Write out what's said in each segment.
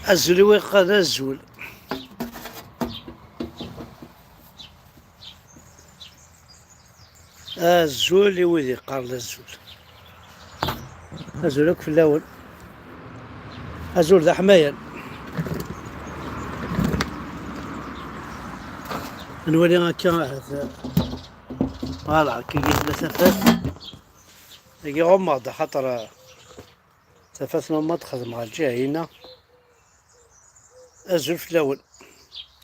الزول ويقال الزول. الزول ويدي قال الزول. الزول في الأول. الزول ذا حماية. نولي هكا فوالا كي قلت مسافات تلقي غماضة خاطر مسافات غماض خدم مع الجهة هنا. الزول في الأول.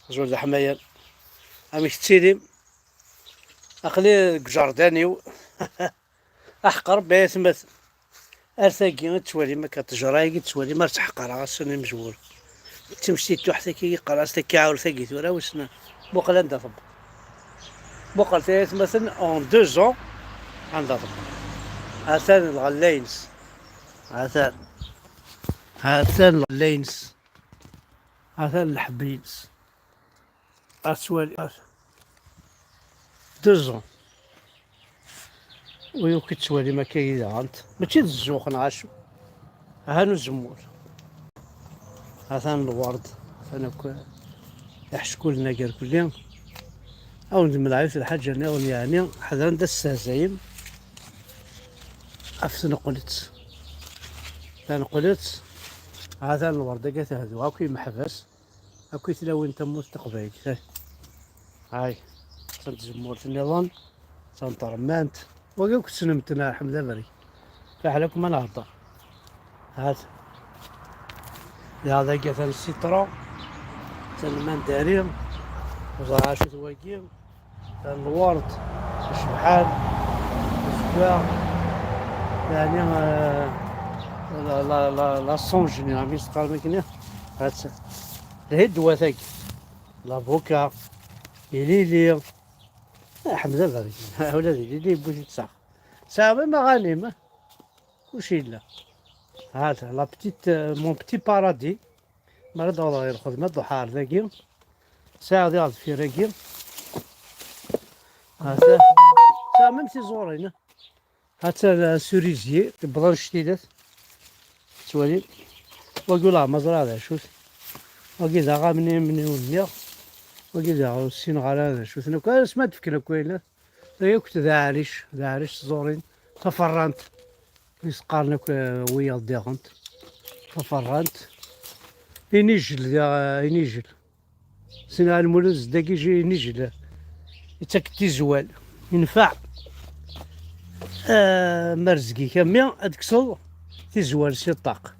الزول ذا حماية أمي تسيلم أخلي جاردانيو أحقر بيت مثل أرثاقي تولي ما كتجراي تولي ما تحقر غاسني مجبور تمشي توحدة كي قراصتك كي عاول ثقيت ولا وسنا بوقل عندها طب بوقل ثلاث مثلا اون دو زون عندها طب هاتان الغلينس هاتان الغلينس هاتان الحبينس أتوالي دو زون ويو كتولي ما كاين غانت ماشي الزوخ نعاشو هانو الزمور هاتان الورد هاتان يحشكوا لنا كاع كل او نملعب في الحاجه ناول يعني حضرنا دا السازايم افسن قلت تنقلت هذا الورده قالت هذو هاكي محبس هاكي تلاوين تموت تقبيل هاي تنتزمور النظام تنطرمانت وقاك سنمتنا الحمد لله فحلكم انا هضر هذا هذا قالت السيترون تنماندارين وزراشة ثواقيم الورد الشبحان الزكاة يعني لا صونجني عم يسقال مكنيا هاد الهيد وثاق لافوكا إليلي الحمد لله ولادي إليلي بوجي تساق ساعة ما غانم كلشي لا هذا لا بتيت مون بتي بارادي مرض الله يرخذ ما الضحى ذاكي ساعة ديال في راكي هذا ساعة ممتي زورين هذا سوريزي تبغى شتيلات توالي وقولها مزرعة هذا شوف وقيل غا مني ونيا وقيل غا السين غالا شوف انا كان سمعت فكرة كويلة كنت ذا عريش زورين تفرنت يسقارنك ويا الديغنت تفرنت ينيجل سنا المولز داك يجي ينيجل يتاكتي زوال ينفع مرزقي كاميا هاديك صل تيزوال سي طاق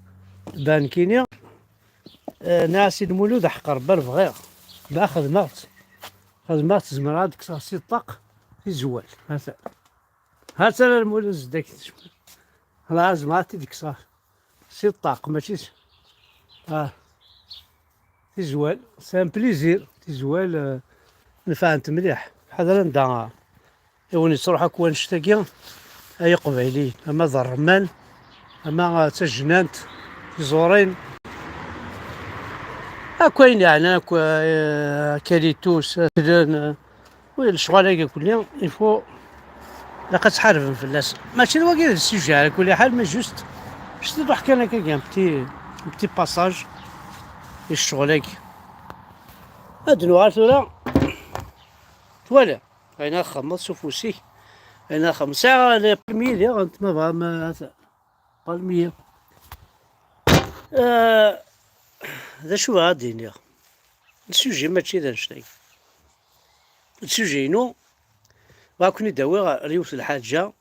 بان كينيا ناسي المولود حقر بال فغير با خدمات زمرا ديك سي طاق تيزوال هاتا المولود داك لازم هاتي ديك صار سي طاق ماشي تيزوال سان بليزير تيزوال نفعنت مليح حضر ندا يوني تروح كوان شتاكيا اي قبيلين اما ذا الرمان اما تجنانت زورين اكوين يعني كاليتوس تلان والشغل هكا كلها يفو لقد تحارب في الناس ماشي الواقع السجع على كل حال ما جوست شتي روح كان هكا كاع بتي باساج الشغل هكا هاد النوع ولا انا خمس سفوسي انا خمسة لي بالمية انت ما بغا ما بالمية ذا شو غادي يا السوجي ماشي ذا نشتي السوجي نو غاكون يداوي ريوس الحاجة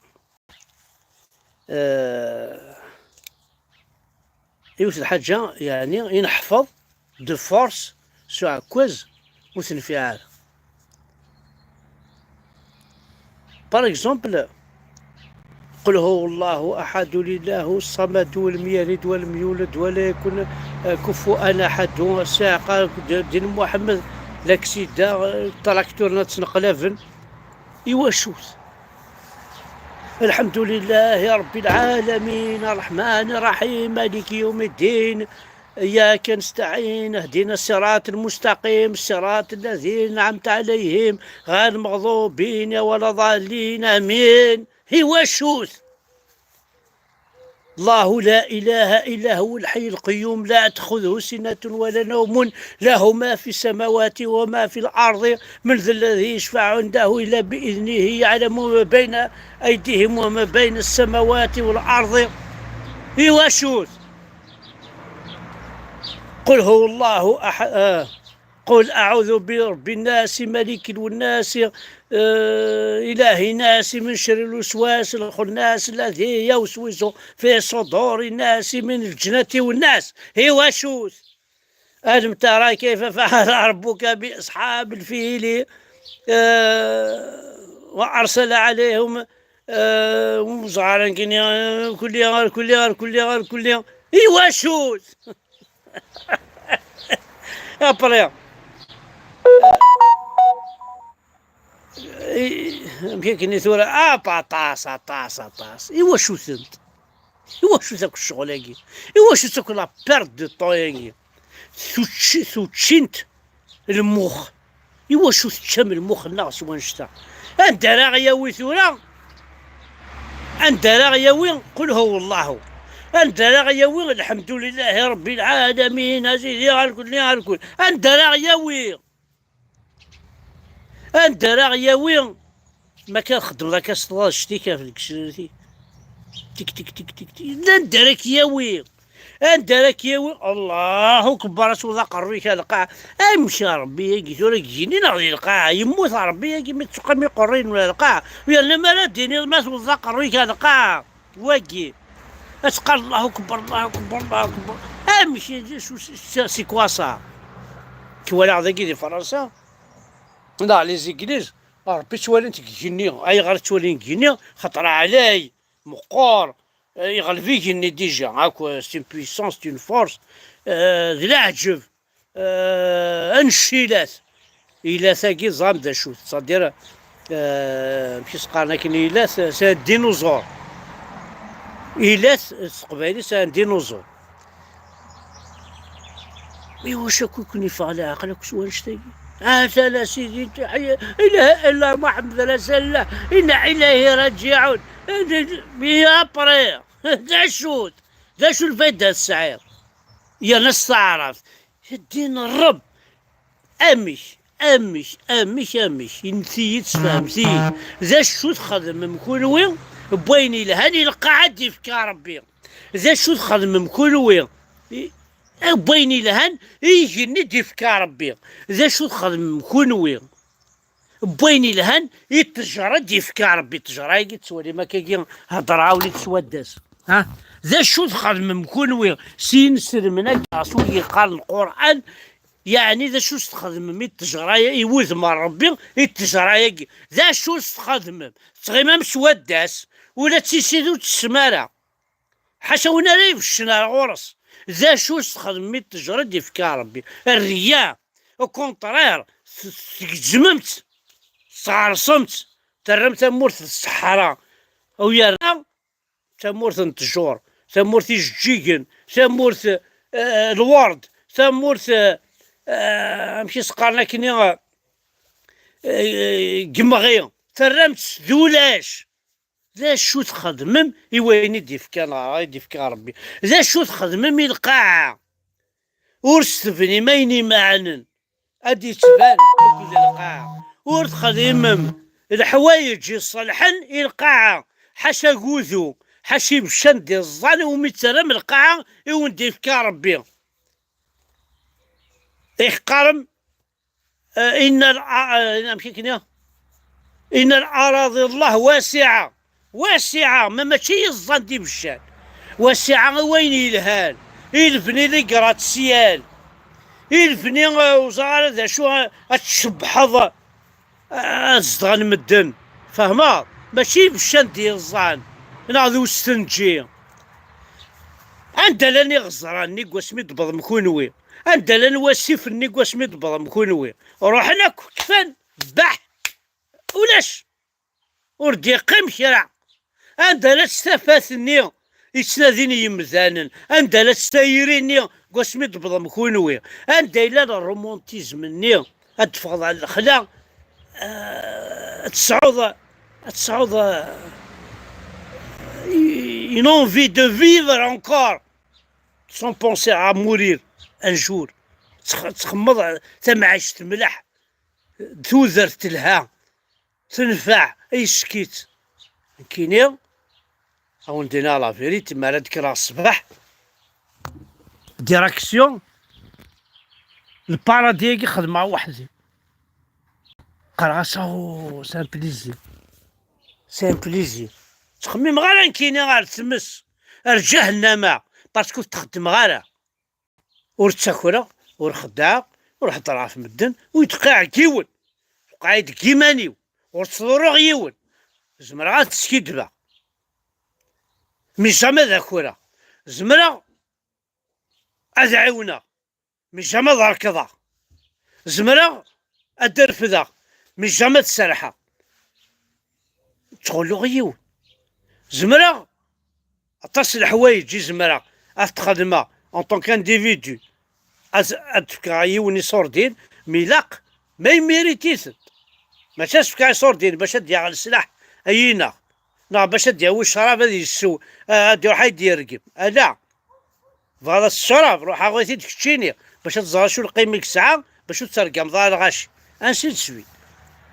ريوس الحاجة يعني ينحفظ دو فورس سو عكواز وتنفعال بار اكزومبل قل هو الله احد لله الصمد ولم يلد ولم يولد ولا يكن كفوا احد ساعه دين محمد لاكسيدا تراكتور تنقلافن ايوا شوت الحمد لله رب العالمين الرحمن الرحيم مالك يوم الدين إياك نستعين اهدنا الصراط المستقيم الصراط الذين أنعمت عليهم غير المغضوبين ولا ضالين آمين هو شوت الله لا إله إلا هو الحي القيوم لا تأخذه سنة ولا نوم له ما في السماوات وما في الأرض من ذا الذي يشفع عنده إلا بإذنه يعلم ما بين أيديهم وما بين السماوات والأرض. يواشوت قل هو الله أحد قل أعوذ برب الناس ملك الناس إله الناس من شر الوسواس الخناس الذي يوسوس في صدور الناس من الجنة والناس. هي واشوت ألم ترى كيف فعل ربك بأصحاب الفيل وأرسل عليهم مزعرا كل هي واشوت أبريا يمكن ثورة طاس إيوا شو ثنت إيوا شو ذاك الشغل هاكي إيوا شو ذاك لا بيرد دو طون هاكي تشنت المخ إيوا شو تشم المخ ناقص وانشتا أنت راه ياوي ثورة أنت راه ياوي قل هو الله أنت راه ياوي الحمد لله رب العالمين أزيدي غالكل أنت راه ياوي أنت راه ياوي ما كنخدم لا كاستطاع شتيكا في الكشريتي تيك تيك تيك تيك تيك أنت راك ياوي أنت راك ياوي الله أكبر أسود قريك القاع أمشي ربي ياكي ثورك جيني نغدي القاع يموت ربي ياكي ما تسقمي قرين ولا القاع ويلا ما لا ديني ما سود قريك القاع واكي أتقال الله أكبر الله أكبر الله أكبر أمشي شو سي كوا سا كوالا ذاكي دي فرنسا لا لي زيكليز ربي توالي تكجيني أي غير توالي نكجيني خطر علي مقور يغلبي جيني ديجا هاكو سي بويسونس سي فورس ذي العجب انشيلات إلا ثاكي زام دا شوت صدير ماشي سقارنا كاين إلاث سا ديناصور إلاث قبايلي سا ديناصور مي واش كون يفعل عقلك شو نشتاقي لا سيدي تحية إله إلا محمد رسول الله إنا إليه راجعون يا بري ذا شو الفايدة السعير يا ناس تعرف الدين الرب أمش نسيت فهمتي ذا شو تخدم مكون وين بويني لهاني القاعد يفكر ربي ذا شو تخدم مكون وين بويني لهان يجي ندي فكار ربي ذا شو تخدم مكون وين بويني لهان يتجرى دي فكار ربي التجرى يجي تسولي ما كي هضرا ولي تسوداس ها ذا شو تخدم مكون وين سين سر من رسول قال القرآن يعني ذا شو تخدم من التجرى يوذ مع ربي التجرى يجي ذا شو تخدم تغيما مسوداس ولا تسيدو تسمارة حاشا لا يفشنا غورس ذا شو تخدم التجرة دي فكار ربي الرياء وكونترير تجممت تعرصمت ترمت مورث الصحراء او يا تمورث التجور تمورث الجيجن تمورث الورد تمورث ماشي سقارنا كني قمغي ترمت ذولاش ذا شو تخدمم يويني دي فكار ربي ذا شو تخدمم القاعة ورستفني مايني معنن ادي تبان كل القاعة ورتخدمم الحوايج الصالحن القاعة حاشا قوذو حاشي بشان دي الظن ومترم القاعة يوندي فكار ربي يحقرم إن الأراضي الله واسعة ما ماشي الظن دي بالشان واسعة وين يلهان يلفني لي قرات سيال يلفني وزار ذا شو تشبحض الزغن مدن فهما ماشي بالشان ديال الظن ناضو استنجي عندها لاني غزراني قوسمي دبض مكونوي عندها لاني واسفني قوسمي دبض مكونوي روحنا كفن ذبح ولاش وردي قيم شرع عندها لا تستفاثني يتناديني يمزانن عندها لا تستايريني قوسمي دبض مكونوي عندها الا الرومونتيزم ني اتفضل على الخلا تصعود une envie de vivre encore sans penser à mourir un jour. تخمض تمعش تملح توذر تلها تنفع اي سكيت كينيا او ندينا لا فيريتي مع ذكرى الصباح ديراكسيون الباراديكي خدمة وحدي قراسة سان بليزير سان بليزير تخمم غير كيني غير تمس جهنم باسكو تخدم غير ور تاكل ور خداع ور حضرها في مدن ويتقاع كيون قايد كيمانيو ور تصورو غيون زمرا تسكيدبا مي جامي ذاكورا زمرا أدعونا مي جامي ضركضا زمرا أدرفذا مي جامي تسرحا تقولو غيون زمرا أطاس الحوايج زمرا أتخدمها أون طونك انديفيدو أتفكا يوني صوردين ميلاق ما يميريتيث ماشي تفكا صوردين باش ديا على السلاح أينا لا باش ديا الشراب هذا يسو يروح يديرقم لا فهذا الشراب روح غويتي تكتشيني باش تزرع شو القيمة الساعة باش ترقم ضال غاشي انسي تسوي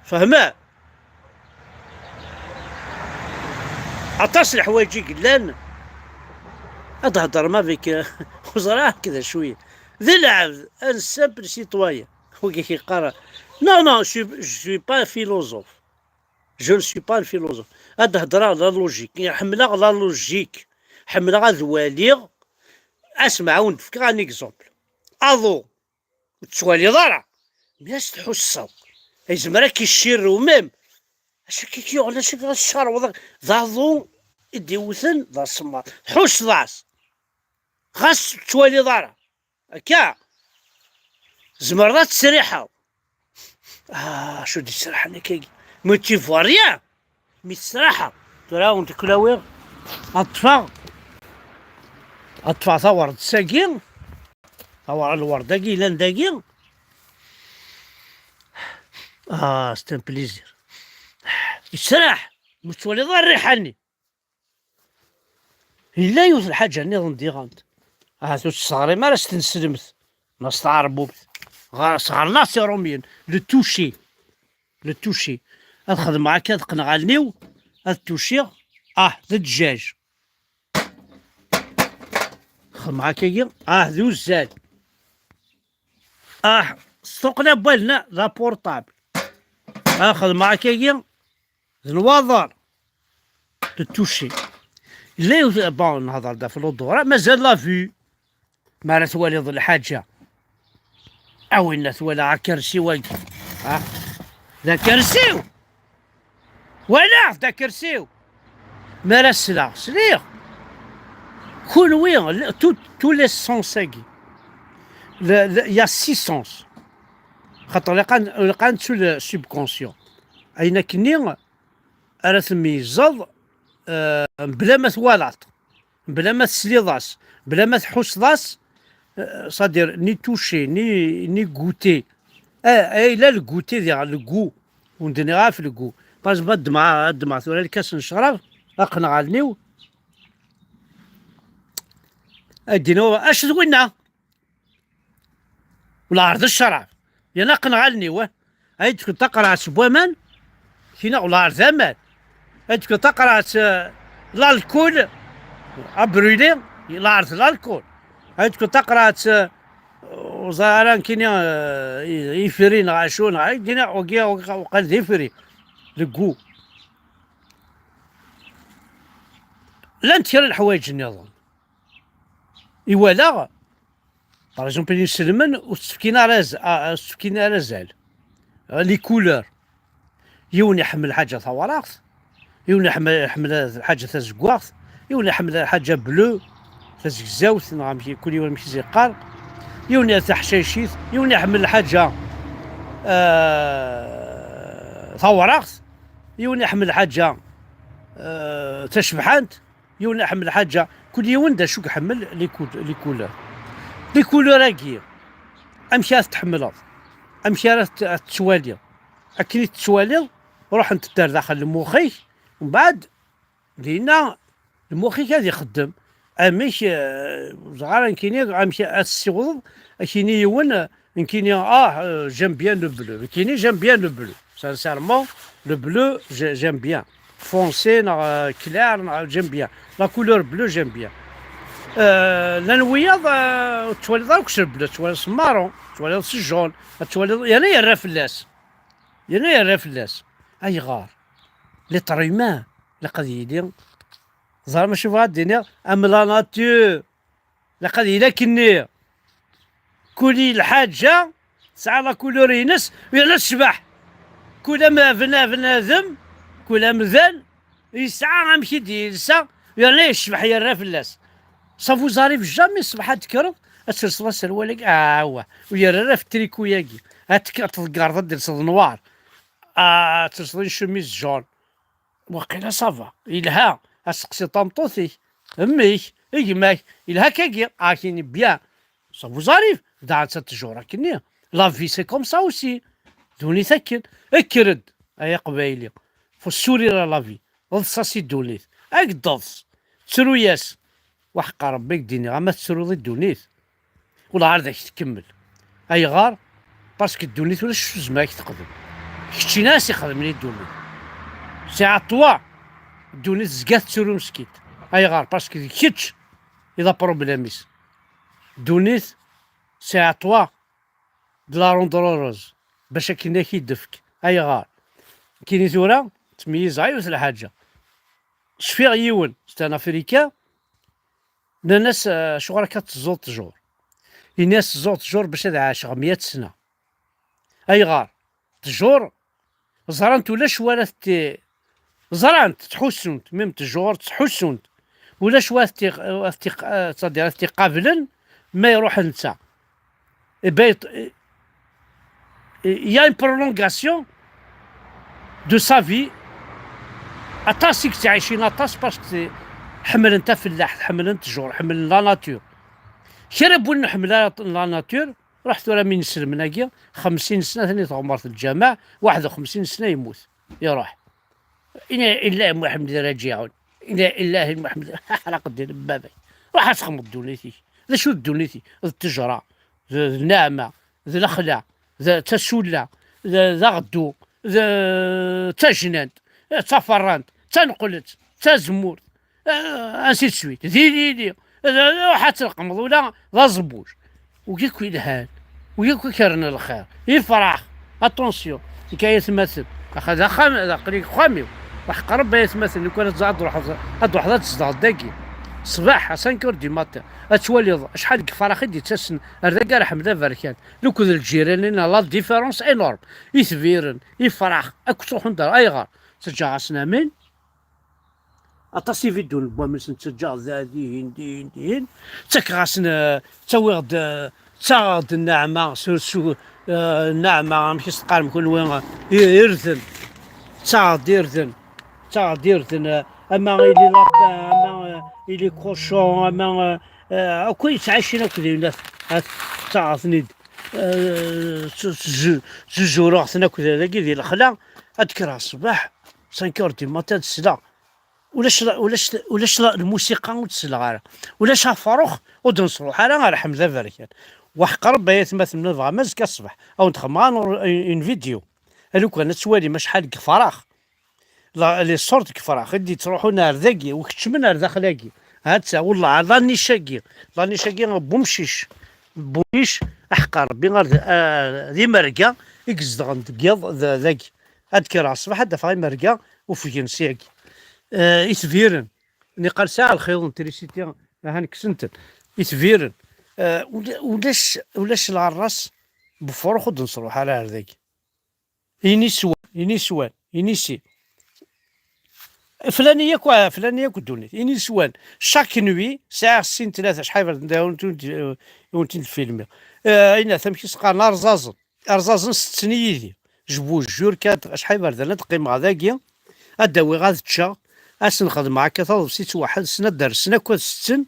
فهمه عطاس الحوايج قلان أتهضر ما فيك وزرع كذا شوية ذي العبد ان سامبل سيتويان هو كيقرا نو جو سوي با فيلوزوف جو ne suis pas un philosophe هاد هضرة لا لوجيك حملها لا لوجيك حملها ذواليغ اسمع ونفك ان اكزومبل اضو تسوالي ضرع مياس تحسو اي زمرا كيشير ومام اش كيكيو على شكل الشهر وضع ضاضو يدي وثن ضا السمار حوس ضاس خاص تسوالي ضرع هكا زمرات تسريحة شو دي السرحة نكاكي موتيفواريا مي الصراحة ترى وانت كلاوير أطفا ثور تساقين ثور الورداقي لانداقي ستان بليزير يسرح مستولي ضار ريحاني إلا يوث الحاجة نظن ديغانت هاتو الصغري ما راس تنسلمت ناس تعربو صغار ناس روميين لو توشي الخدمة هكا تقنغالنيو التوشي ذا الدجاج الخدمة هكايا ذو الزاد سوقنا بالنا لا بورطابل الخدمة هكايا الوضر التوشي لا بون نهضر دا في الوضوء مازال لا فيو ما راه توالي ظل الحاجة أوين ثوالي كرسي واقف ذا كرسيو ولا ذا كرسيو ما راه سليغ كل وين تو لي سونس هاكي يا 6 سونس خاطر لقان سو لو سوبكونسيون أين كني راه تميزض بلا ما ثوالط بلا ما تسليضاس بلا ما تحوس ضاس صادير ني توشي ني غوتي لا الغوتي ديال الكو وندني غا في الكو باش الدمعة ولا الكاس نشرب اقنعالنيو ادينو اش زوينا ولا عرض الشراب يا قنعالني هايدك تقرا سبومان فينا ولا عرض زمان هايدك تقرا الكول ابريلي لا عرض الكول هايدك تقرا وزاران كينا يفرين عاشون هايدينا وقال يفري لكو لا نتير الحوايج النظام إيوالا باغ اكزومبل يسلمن وتسكينا رازال لي كولور يون يحمل حاجة ثوراغ يون يحمل حاجة تزكواغ يون يحمل حاجة بلو تزكزاوث كل يوم ماشي زي قار يون تحشيشيث يون يحمل حاجة ثوراغ يون يحمل حاجة تشبحانت يون يحمل حاجة كل يوم دا شو يحمل لي كولور هاكي امشي تحملها امشي تسوالي اكيد تسوالي روح انت دار داخل مخيك ومن بعد لينا المخ هذا يخدم. اميك زعما كاين امك السيغض كاين يون كاين جيم بيان لو بلو كاين جيم بيان لو بلو سانسيرمون لو بلو جيم بيان فونسي كلار جيم بيان لا كولور بلو جيم بيان الانوياض تولي دارك البلو تولي مارون تولي الجون تولي يعني يرى فلاس يعني يرى فلاس اي غار لي طريمان لقد يدير زعما شوف هاد الدنيا ام لا ناتور لقد إلا كني كولي الحاجة تسعى لا كولور ينس ويلا الشبح كل ما بنادم كل مذان يسعى غامشي ديالسا ويلا يشبح يرى فلاس صافو زاريف جامي الصباح تكرض ترسل السروالك هو ويرى في التريكو ياكي تلقى دير نوار ترسل الشميز جون وقيلا صافا يلها اسقسي طنطوثي اميك يماك يلها كاكي كاين بيان صافو زاريف دعت 6 شهور كني لا في سي كوم سا اوسي دوني سكن اكرد ايا قبايلي فالسوري لا في ضصاصي دونيت اك ضص تسروياس وحق ربك ديني غا ما تسرو ضد الدونيت ولا عاد تكمل اي غار باسكو الدونيت ولا شو زماك تقدم كشي ناس يخدم لي الدونيت ساعة طوا الدونيت زكات تسرو مسكيت اي غار باسكو كيتش اذا بروبليميس دونيت ساعة طوا دلا روندروروز باش كنا كيدفك اي غار كاين ثورة تميز عيوث الحاجة شفيغ يون ستان افريكا الناس شغل كتزوط تجور الناس تزوط تجور باش هذا عاش 100 سنة اي غار تجور زرانت ولا شوالت زرانت تحسنت ميم تجور تحسنت ولا شوالت تصدر قابلا ما يروح نتا بيت il y a une prolongation de sa vie اطاسك تعيشين اطاس باش حمل انت فلاح حمل انت جور حمل لا ناتور شرب ونحمل لا ناتور رحت ورا من سلمناكيا 50 سنه ثاني تغمر في الجامع 51 سنه يموت يروح إنا إلا محمد راجعون إنا إله محمد حلق ديال بابي راح تخمض دونيتي ذا شو دونيتي التجرة النعمة ذا الأخلاق ذا تسولة ذا غدو ذا تجنان تفرنت تنقلت تزمور انسي سويت ذي حتى القمض ولا ذا زبوج وكيكو يدهان وكيكو كرنا الخير يفرح اتونسيون حكاية تمثل اخذ قريك خامي راح قرب يتمثل لو كانت زاد روح ذات تصداد داكي صباح 5 دي ماتان اتولي شحال كفار خدي تسن هذا راح حمدا فركان لو كذا الجيران لا ديفيرونس انورم يثبيرن يفرح اكو تروحون دار اي غار ترجع سنامين اطاسي فيديو نبوا من ترجع ذادين دين تكغاسنا تاوغد تاغد النعمه سو النعمه ماشي تقارن كل وين يرثن تاغد يرثن اما إلي لابا اما إلي كوشون اما اكو يتعشينا كذا تعرفني زوج روحنا كذا ديال الخلا اذكرها الصباح 5 دي ماتان تسلا ولاش الموسيقى وتسلا ولاش فاروخ ودنصرو حالا غير حمزه فركان وحق ربي يتمثل من الفغمز كالصباح او ندخل اون فيديو لو كان توالي ما شحال فراغ لا لي صورت كفراغ خدي تروحوا نار ذاكي وكتش من نار داخلاكي هاتا والله ظني شاكي بومشيش احقر ربي غير ذي مرقه يقصد غنتقيض ذاكي اذكر الصباح هذا فاي مرقه وفي نسياكي يسفيرن ني قال ساعه الخيط انتريسيتي هانك سنتن يسفيرن ولاش العراس بفرخ ودنصرو حال هذاك ينسوان فلانيه كدونيت ينسوان شاك نوي ساعه 3 شحال ونتي الفيلم اين ثمشي سقان ارزازن 6 سنيدي جبوج جور كات شحال بردنا تقيم غاداكيا اداوي غاد تشا اسنخدم معاك ثلاث سيت واحد سنه درسنا كل 6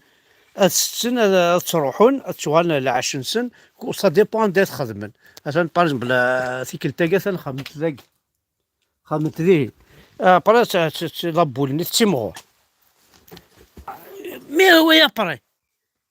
تروحون تشوغلنا ل 10 سن سا ديبون ديت خدمن مثلا باغ بلا ثيك التاكا خدمت ذاك خدمت ذي باغ لابولني تيمغور مي هو يابري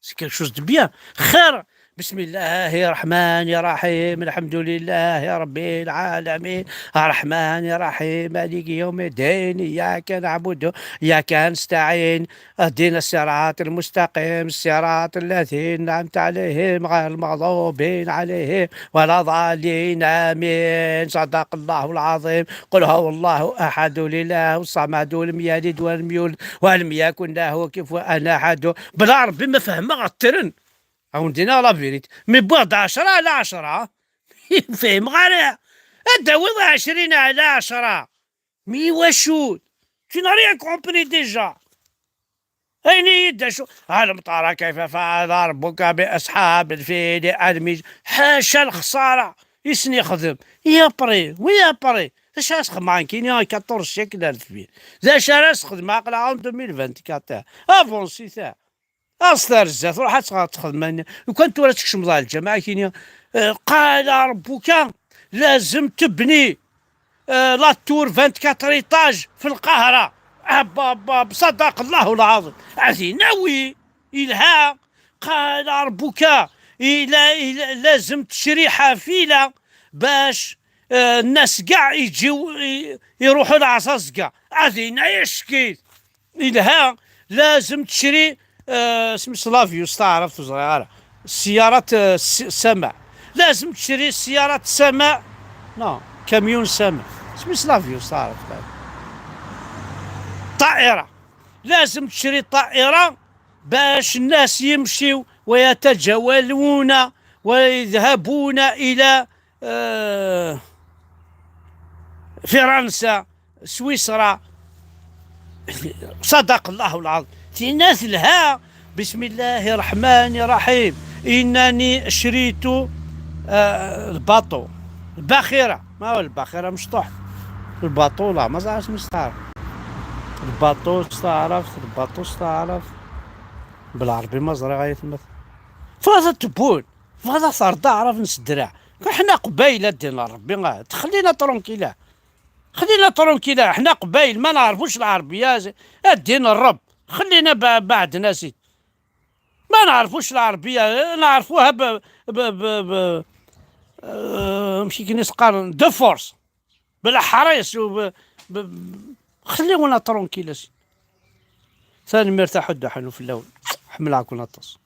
سي كيك شوز دو بيان خير. بسم الله الرحمن الرحيم الحمد لله يا رب العالمين الرحمن الرحيم مالك يوم الدين إياك نعبد إياك نستعين اهدنا الصراط المستقيم صراط الذين أنعمت عليهم غير المغضوب عليهم ولا ضالين آمين. صدق الله العظيم. قل هو الله أحد لله الصمد لم يلد ولم يولد ولم يكن له كفوا أحد. بلا ربي ما فهمها غترن او ندينا لا فيريت مي بعد 10 على 10 فهم غير الدوض 20 على 10 مي واشو tu n'as rien compris déjà. أين يدى شو ألم ترى كيف فعل ربك بأصحاب الفيل المج حاشا الخسارة يسني خدم يا بري ويا بري اش اسخدم عن كاين 14 شكل الفيل ذا شراس خدم عقل عام 2024 افونسي تاع اصلا رزات روح تخدم وكان تورا تكشم الجماعه كاين قال ربك لازم تبني لا تور 24 ايطاج في القاهره. ابا صدق الله العظيم عزي ناوي إلها. قال ربك لازم تشري حافله باش الناس كاع يجيو يروحوا لعصاص كاع عزي يشكي إلها. لازم تشري اسم سلافيوس تعرف صغيرة سيارات السماء. لازم تشري سيارات سماء نو كاميون سماء اسم سلافيوس تعرف. طائرة لازم تشري طائرة باش الناس يمشيوا ويتجولون ويذهبون إلى فرنسا سويسرا. صدق الله العظيم. الناس لها بسم الله الرحمن الرحيم إنني شريت الباطو الباخرة. ما هو الباخرة مشطوح الباطو لا ما تعرفش مستعرف الباطو تعرف الباطو تعرف بالعربي ما زري غاية مثلا فهذا تبون فهذا صار تعرف نسدرع حنا قبيلة دينا ربي تخلينا ترونكيلا خلينا ترونكيلا. حنا قبيل ما نعرفوش العربية الدين الرب خلينا بعد ناسي ما نعرفوش العربية نعرفوها مشي كي نسقار دو فورس بالحريص خليونا ترونكيلا ثاني مرتاح ودحنو في اللون حمل عكو نطس.